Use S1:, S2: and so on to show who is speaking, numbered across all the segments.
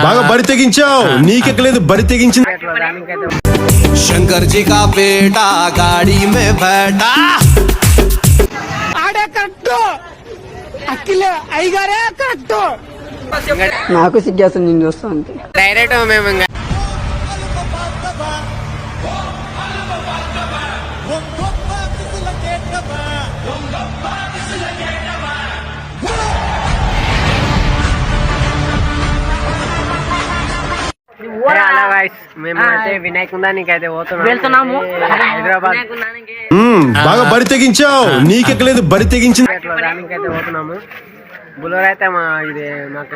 S1: బాగా బరి తెగించావు. నీకెక్కలేదు బరి తెగించింది.
S2: शंकर जी का बेटा गाड़ी में बैठा
S3: ఆడే కరెక్ట్ అఖిల అయ్యగారే కరెక్ట్.
S4: నాకు సిగ్గేస్తుంది నేను చూస్తా అంతే.
S5: డైరెక్ట్ మేము ఇంకా హలో గైస్, మేము అయితే వినాయకుందానికి అయితే వెళ్తున్నాము హైదరాబాద్.
S1: బాగా బరి తెగించావు. నీకెక్కలేదు బరి తెగించింది.
S5: దానికి అయితే పోతున్నాము. బులోర్ అయితే ఇది మాకు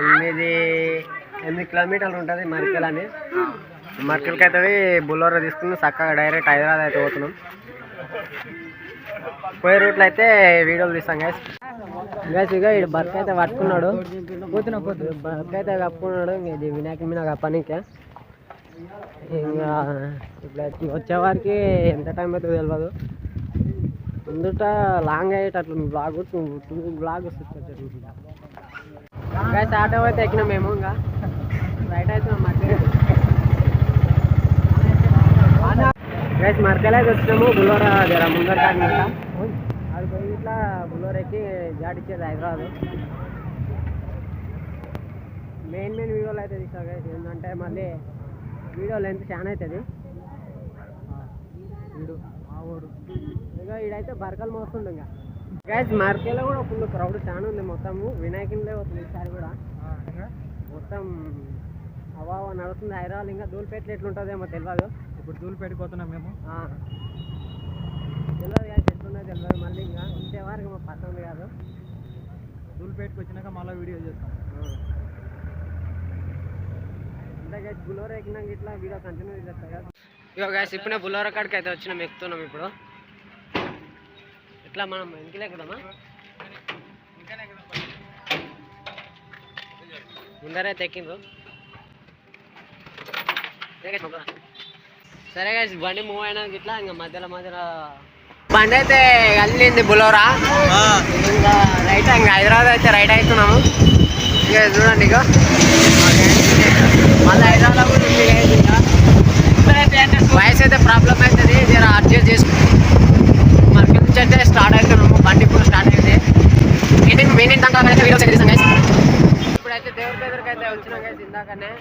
S5: 8 కిలోమీటర్లు ఉంటుంది మరికెల్ అని. మరికెల్కి అయితే బులోర్ తీసుకుని చక్కగా డైరెక్ట్ హైదరాబాద్ అయితే పోతున్నాం. పోయే రూట్లో అయితే వీడియోలు తీస్తాం గైస్. ఇక ఇక్కడ బర్క్ అయితే పట్టుకున్నాడు, బర్క్ అయితే కప్పుకున్నాడు. ఇది వినాయకుడి మీద కప్పనికే ఇంకా ఇప్పుడు వచ్చేవారికి ఎంత టైం అవుతుందో తెలియదు. ముందుట లాంగ్ అయ్యేటట్లు బ్లాగ్ 2 బ్లాగ్ వస్తుంది. ఆటో అయితే ఎక్కినాం మేము. ఇంకా రైట్ అవుతున్నాం గైస్. మరకల్ అయితే వచ్చినాము. బులోరా జర ముందర కాకుండా అది పోయి ఇట్లా బులోర్ ఎక్కి జాడిచ్చేది హైదరాబాద్. మెయిన్ వీడియోలు అయితే తీసుకో గైస్, ఏంటంటే మళ్ళీ వీడియో లెంత్ చాలా అవుతుంది. ఇక ఈడైతే బరకలు మోస్తుంది. ఇంకా గైస్ మరకలో కూడా ఫుల్ క్రౌడ్ చాలా ఉంది. మొత్తము వినాయకునిలే వస్తుంది ఈసారి కూడా. మొత్తం అవా నడుస్తుంది హైదరాబాద్. ఇంకా ధూళిపేటలు ఎట్లుంటుందేమో తెలియదు.
S6: ఇప్పుడు ధూళిపేటకి పోతున్నాం మేము.
S5: తెలియదు గైస్ ఎట్లున్నా తెలియదు. మళ్ళీ ఇంకా వచ్చేవారికి మా పట్టంది కాదు.
S6: ధూళిపేటకి వచ్చినాక మళ్ళీ వీడియో చేస్తాం.
S5: బులోరా ఎక్కినాక ఇట్లా వీడియో కంటిన్యూ చేస్తాయి కదా. ఇక గైస్ ఇప్పుడే బులోరా కాడికి అయితే వచ్చినాం, ఎక్కుతున్నాం. ఇప్పుడు ఇట్లా మనం ఇంటికి ఎక్కుదామా? ముందరైతే ఎక్కిండ్రు. సరే గైస్ బండి మూవ్ అయినాక ఇట్లా ఇంకా మధ్యలో బండి అయితే వెళ్ళింది బులోరా. ఇంకా రైట్ ఇంకా హైదరాబాద్ అయితే రైట్ అవుతున్నాము. ఇక చూడండి, ఇక మళ్ళీ హైదరాబాద్ కూడా ఉంది. వాయిస్ అయితే ప్రాబ్లం అవుతుంది, జర అడ్జస్ట్ చేసుకుంటాం. మార్కెట్ నుంచి అయితే స్టార్ట్ అవుతున్నాము. బండి ఇప్పుడు స్టార్ట్ అయింది. మెయిన్ దాకా అయితే వీడియోస్ చేస్తాం గైస్. ఇప్పుడైతే దేవుడి దగ్గరికి అయితే వచ్చినాం గైస్. ఇందాకనే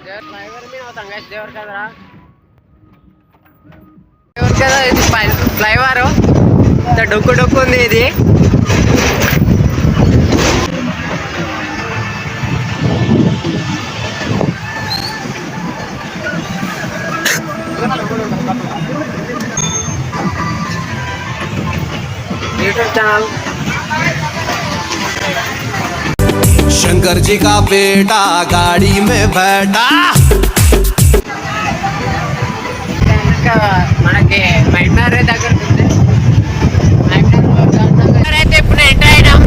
S5: దేవుడి ఫ్లైఓవర్ మీద అవుతాం గైస్. దేవుడి కదరా ఇది ఫ్లైఓవర్ డొక్కు ఉంది ఇది. यूट्यूब चैनल
S2: शंकर जी का बेटा गाड़ी में बैठा
S5: మనకి మైమ్నార్ దగ్గర ఉంది. మైమ్నార్ అయితే ఇప్పుడు ఎంటర్ అయినాం.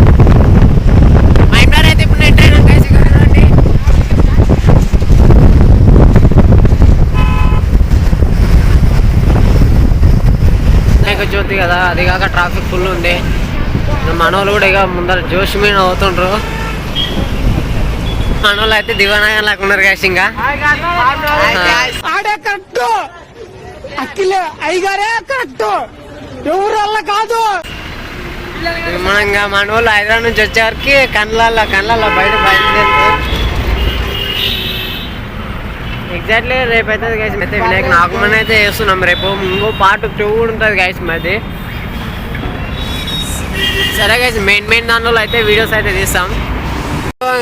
S5: మైమ్నార్ అయితే ఇప్పుడు ఎంటర్ అయినాం గైస్. చూడండి, జ్యోతి కదా, అది కాక ట్రాఫిక్ ఫుల్ ఉంది. మనోళ్ళు కూడా ఇక ముందర జోష్ మీద అవుతుండ్రు. మనోళ్ళు అయితే దివానాయం లేకున్నారు గైస్. ఇంకా
S3: ఆడే కరెక్ట్ అఖిల అయ్యగారే కరెక్ట్, ఎవరు వల్ల కాదు.
S5: మనం ఇంకా మన వాళ్ళు హైదరాబాద్ నుంచి వచ్చేవారికి కళ్ళల్లో బయలుదేరుతారు. ఎగ్జాక్ట్లీ రేపు అవుతుంది గైస్. అయితే వినాయక నాగమని అయితే చేస్తున్నాం. రేపు ఇంకో పార్ట్ 2 కూడా ఉంటుంది గైస్ మాది. సరే గైస్, మెయిన్ దాంట్లో అయితే వీడియోస్ అయితే తీస్తాం.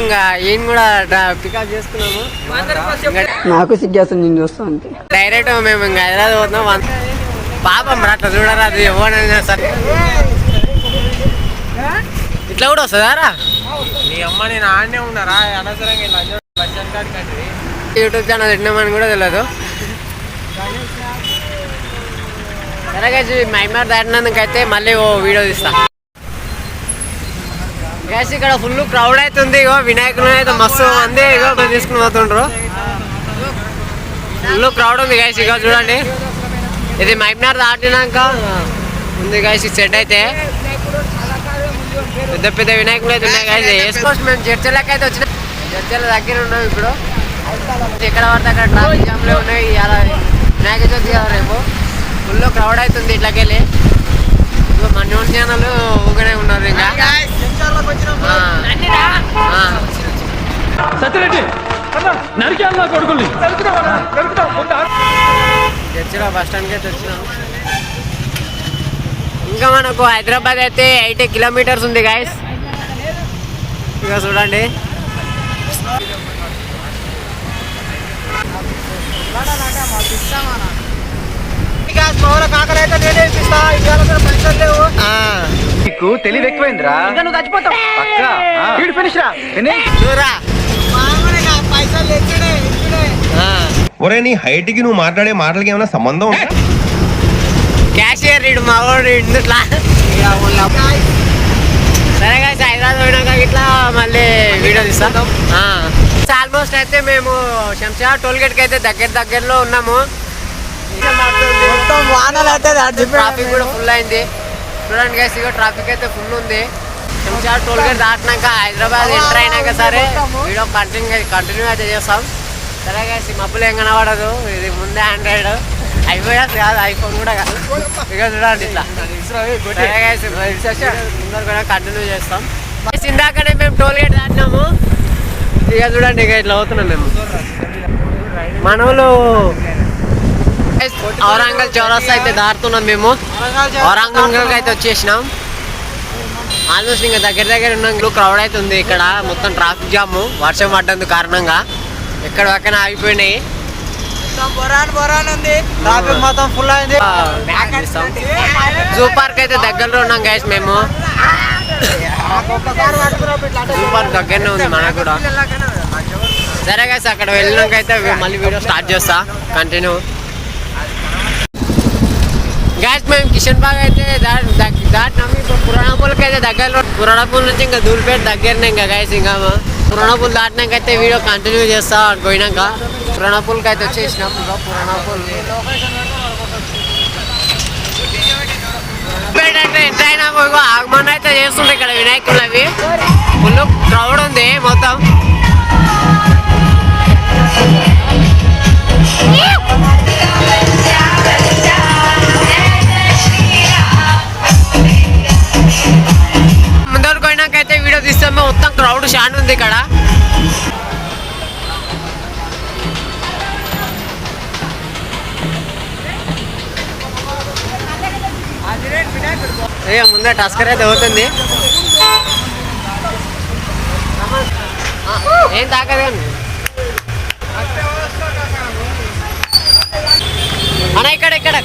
S5: ఇంకా ఈయన కూడా పికప్ చేసుకున్నాము.
S4: నాకు సిగ్గేస్తుంది నేను చూస్తా అంతే.
S5: డైరెక్ట్ మేము ఇంకా హైదరాబాద్ పోతున్నాం. పాపం అట్లా చూడరా, అది ఎవరైనా సరే ఇట్లా కూడా వస్తుందారా?
S6: నీ అమ్మ నేను ఆడనే ఉన్నారా అనవసరంగా
S5: యూట్యూబ్ ఛానల్ పెట్టినామని కూడా తెలియదు. సరే గైస్, మైమార్ దాటినందుకైతే మళ్ళీ ఓ వీడియో తీస్తా గైస్. ఇక్కడ ఫుల్ క్రౌడ్ అవుతుంది. ఇగో వినాయకుడు అయితే మస్తు మంది ఇగో తీసుకుని పోతుండ్రు. ఫుల్ క్రౌడ్ ఉంది గైస్. ఇగో చూడండి, ఇది మైమ్నార్ దాటినాక ఉంది గైస్. సెట్ అయితే పెద్ద వినాయకులు అయితే ఉన్నాయి గైస్. వేసుకోవచ్చు మేము చర్చలకి అయితే వచ్చిన చర్చల దగ్గర ఉన్నాం ఇప్పుడు. ఎక్కడ పడితే అక్కడ ట్రాఫిక్ జామ్లే ఉన్నాయి. ఇలా వినాయక చవితి కదా రేపు, ఫుల్ క్రౌడ్ అవుతుంది ఇట్లకెళ్ళి. ఇప్పుడు మన న్యూస్ ఛానల్ ఊగనే ఉన్నారు ఇంకా. చర్చిలో బస్ స్టాండ్కి అయితే వచ్చినాం. ఇంకా మనకు హైదరాబాద్ అయితే 80 కిలోమీటర్స్ ఉంది గాయస్. ఇక చూడండి,
S7: నీకు తెలివి ఎక్కువైందిరా. నువ్వు చచ్చిపోతావు.
S1: ఒరే నీ హైట్ కి నువ్వు మాట్లాడే మాటలకి ఏమైనా సంబంధం ఉందా?
S5: క్యాషియర్ ఇడు మా వాడు ఇందుట్లా. సరే గాయస్, హైదరాబాద్ పోయినాక ఇట్లా మళ్ళీ వీడియో తీస్తాం. ఆల్మోస్ట్ అయితే మేము శంషాబాద్ టోల్ గేట్కి అయితే దగ్గరలో ఉన్నాము. ట్రాఫిక్ కూడా ఫుల్ అయింది. చూడండి గైస్, ఇక ట్రాఫిక్ అయితే ఫుల్ ఉంది. శంషాబాద్ టోల్ గేట్ దాటినాక హైదరాబాద్ ఎంటర్ అయినాక సరే వీడియో కంటిన్యూ అయితే చేస్తాం. సరే గైస్, ఈ మబ్బులు ఏం కనబడదు. ఇది ముందే ఆండ్రాయిడ్, ఐఓఎస్ కాదు, ఐఫోన్ కూడా కాదు. ఇక చూడండి ఇట్లా. సరే గైస్, కూడా కంటిన్యూ చేస్తాం. ఇందాకనే మేము టోల్ గేట్ దాటినాము. ఇక చూడండి, ఇక ఇట్లా అవుతున్నాం మేము. మన వాళ్ళు ఔరంగల్ చౌరస్తా అయితే దాటుతున్నాం మేము. ఔరంగల్ అయితే వచ్చేసినాం. ఆల్మోస్ట్ ఇంకా దగ్గర ఉన్నాం. క్రౌడ్ అయితే ఉంది ఇక్కడ, మొత్తం ట్రాఫిక్ జామ్ వర్షం పడ్డందుకు కారణంగా ఎక్కడ పక్కన ఆగిపోయినాయి.
S6: ట్రాఫిక్ మొత్తం ఫుల్ అయింది.
S5: జూ పార్క్ అయితే దగ్గరలో ఉన్నాం గైస్ మేము. జూ పార్క్ దగ్గరనే ఉంది మనకు కూడా. సరే గైస్, అక్కడ వెళ్ళినాక అయితే మళ్ళీ వీడియో స్టార్ట్ చేస్తా కంటిన్యూ. గైస్, మేము కిషన్ బాగ్ అయితే దాటినాము. ఇప్పుడు పురాణపూల్కి అయితే దగ్గరలో, పురాణపూల్ నుంచి ఇంకా ధూల్పేట దగ్గరనే ఇంకా గైస్. ఇంకా పురాణపూల్ దాటినాక అయితే వీడియో కంటిన్యూ చేస్తా. పోయినాక పురాణపూల్కి అయితే వచ్చేసినాం. ఇంకా పురాణపూల్ అంటే ఎంటర్ అయినా ఆగమన్ అయితే చేస్తుండే ఇక్కడ వినాయకులు. అవి ఫుల్ క్రౌడ్ ఉంది మొత్తం. ముందరకు పోయినాకైతే వీడియో తీస్తాము. మొత్తం క్రౌడ్ షాన్ ఉంది ఇక్కడ. ముందే టస్కర్ అయితే అవుతుంది. ఏం తాకదు అన్న. ఇక్కడ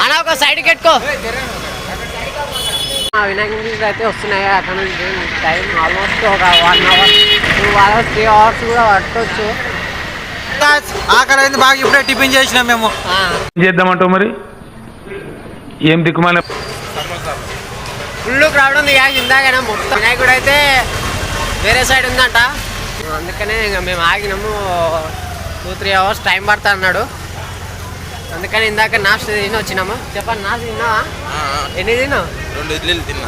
S5: అన్న ఒక సైడ్కి పెట్టుకో. వినాయక నుంచి అయితే వస్తున్నాయి. అక్కడ నుంచి టైం ఆల్మోస్ట్ ఒక 1 అవర్ 2 అవర్స్ 3 అవర్స్ కూడా పట్టవచ్చు.
S6: ఆకలి అయింది బాగా. ఇప్పుడే టిఫిన్ చేసినాం మేము.
S8: చేద్దామంటావు మరి? ఏం దిక్కుమాల
S5: ఫుల్ క్రౌడ్ ఉంది. ఇందాకనే మొత్తం వినాయకుడు అయితే వేరే సైడ్ ఉందంట. అందుకనే ఇంకా మేము ఆగినాము. 2-3 అవర్స్ టైం పడతా అన్నాడు. అందుకని ఇందాక నాస్ట్ తిని వచ్చినాము. చెప్పండి, నాస్ట్ తిన్నావా? ఎన్ని తిన్నావు?
S2: 2 ఇడ్లీలు తిన్నా.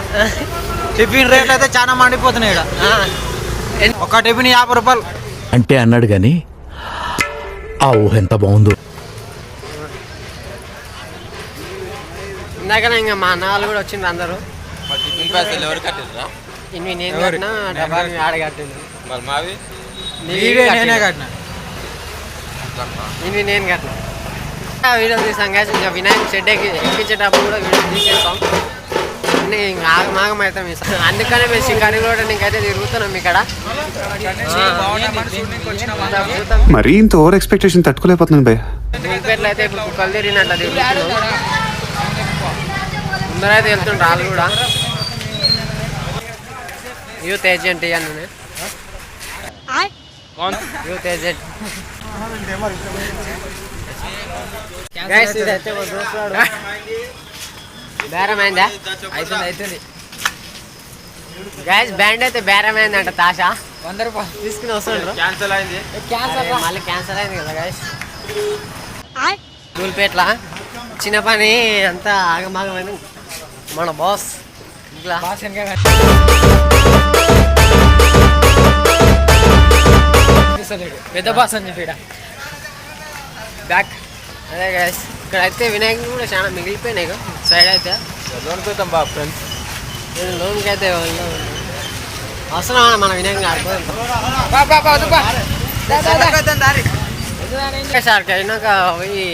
S6: టిఫిన్ రేట్లు అయితే చాలా మండిపోతున్నాయి ఇక్కడ. ఒక టిఫిన్ 50 రూపాయలు
S9: అంటే అన్నాడు కానీ ఆ ఊహ ఎంత బాగుందో.
S5: ఇందాకనే ఇంకా మా అన్న వాళ్ళు కూడా వచ్చిండ్రు అందరూ.
S2: టిఫిన్ పైసలు ఎవరు కట్టిరా?
S5: ఇన్ని నేను కట్టినా, డబ్బా ఆడ కట్టింది.
S2: మరి మావి
S6: నేనే కట్టినా.
S5: ఇవి నేను కట్టినా. వీడియో తీసాం కదా. ఇంకా వినాయక షెడ్ ఎక్కించేటప్పుడు కూడా వీడియో తీసేస్తాం. అన్నీ ఇంకా ఆగమాగమవుతాం. అందుకనే మేము షికారి కూడా నీకైతే తిరుగుతున్నాం ఇక్కడ.
S10: మరీ ఇంత ఓవర్ ఎక్స్పెక్టేషన్ తట్టుకోలేకపోతున్నాను భయ్య.
S5: ధూల్పేటలో అయితే ఇప్పుడు కుక్కలు తిరిగినట్టు తిరుగుతున్నాం. ముందరైతే వెళ్తుండ్రు వాళ్ళు కూడా. యూత్ ఏజెంట్ ఇవన్నీ. Youth agent guys. ఇదైతే మా దోస్తుడు బేరమైందా? అవుతుంది. గైస్, బ్యాండ్ అయితే బేరమైందంట తాషా. 100 రూపాయలు
S6: తీసుకుని వస్తుండ్రు
S5: క్యాన్సల్ అయింది
S6: మళ్ళీ క్యాన్సల్ అయింది కదా గైస్ ధూల్పేట్ల చిన్న పని అంతా ఆగమాగమైన మన బాస్ ఇట్లా
S5: పెద్ద బాస్ అని చెప్పి బ్యాక్
S6: అదే గైస్ ఇక్కడ అయితే వినాయకుడు కూడా చాలా మిగిలిపోయినాయి సైడ్ అయితే
S5: లోన్ పోతాం బా ఫ్రెండ్స్
S6: నేను లోన్కి అయితే అవసరం మన వినాయకుడు ఆడుకోవాలి సార్ అయినాక పోయి